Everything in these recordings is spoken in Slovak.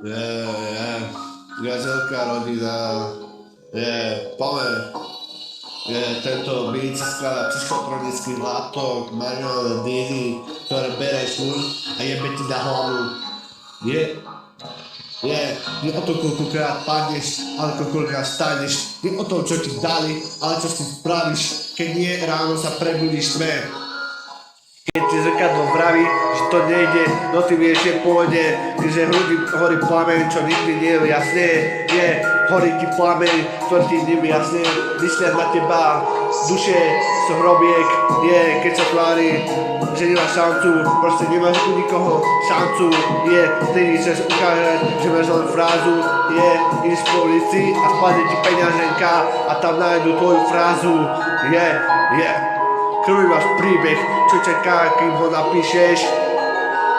je, gazelka rodina, pomer, tento beat sa skladá psychotronických látok, marihuana, dýny, ktoré bereš ľud a jebe ti na hlavu. Nie o tom, koľkokrát padneš, ale koľkokrát staneš. Nie o tom, čo ti dali, ale čo si spravíš, keď nie ráno sa prebudíš tme. Keď ti zrkadlo vraví, že to nejde, no ty vieš, že pôjde, že horí plameň, čo nikdy nie je jasné. Horí ti plameň, ktorý ti nie je jasné, myslia na teba, duše sú hrobiek, keď sa tvári, že nemáš šancu, proste nemáš u nikoho šancu, vtedy chceš ukázať, že máš len frázu, ideš po ulici a spadne ti peňaženka a tam nájdu tvoju frázu, Krvý máš príbeh, čo čaká, kým ho napíšeš.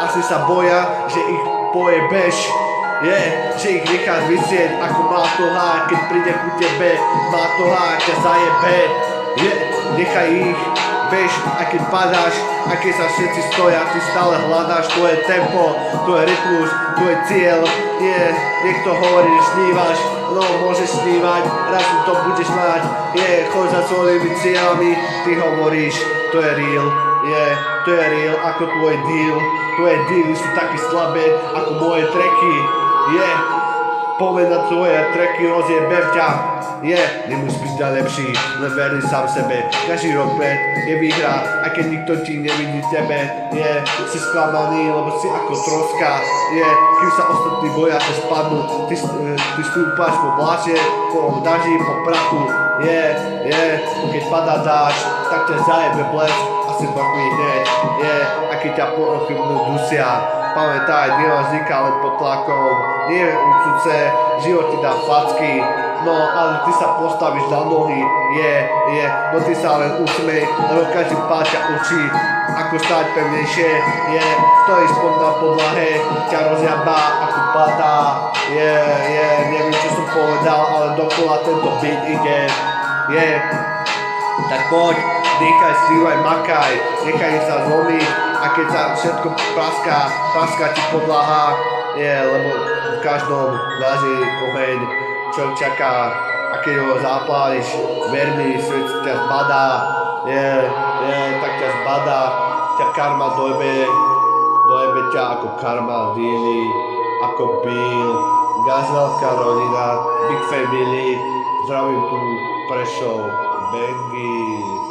Asi sa boja, že ich pojebeš. Že ich necháš vysieť ako matohák, keď príde ku tebe matohák ťa zajebe. Nechaj ich, bež, a keď padáš, a keď sa všetci stoja, ty stále hľadáš tvoje tempo, tvoj rytmus, tvoj cieľ. Niekto hovorí, že snívaš, no môžeš snívať, raz to budeš mať. Choď za svojimi cieľami, ty hovoríš, to je real, to je real ako tvoj deal. Tvoje dealy sú také slabé ako moje tracky, poďme na tvoje tracky, rozjebem ťa. Nemusíš byť najlepší, len verný sám sebe. Každý rok je výhra, a keď nikto ti nevidí tebe, si sklamaný, lebo si ako troska. Kým sa ostatní boja sa spadnú, ty stúpaš po vláže, po daži, po prachu. Keď padá dáž, tak ťa zajebe blesk a si mŕtvý hneď. A keď ťa pochybnú dusia, pamätaj, diela vzniká len pod tlakom. Nie je úcudce, život ti dá facky, no ale ty sa postavíš na nohy, no ty sa len usmej, lebo každý pád ťa učí, ako stáť pevnejšie, stojíš na podlahe, ťa rozjabá, ako padá, neviem čo som povedal, ale dokola tento beat ide, tak poď, dýchaj, snívaj, makaj, nechaj sa zlomiť, a keď sa všetko praská ti podlaha, lebo v každom záži oheň, čo čaká, a keď ho zapáliš, ver mi, svet ťa zbadá, tak ťa zbadá, ťa karma dojebe ťa ako karma, díly, ako Bill, gazelka rodina, big family, zdravím tu Prešov, Bengy.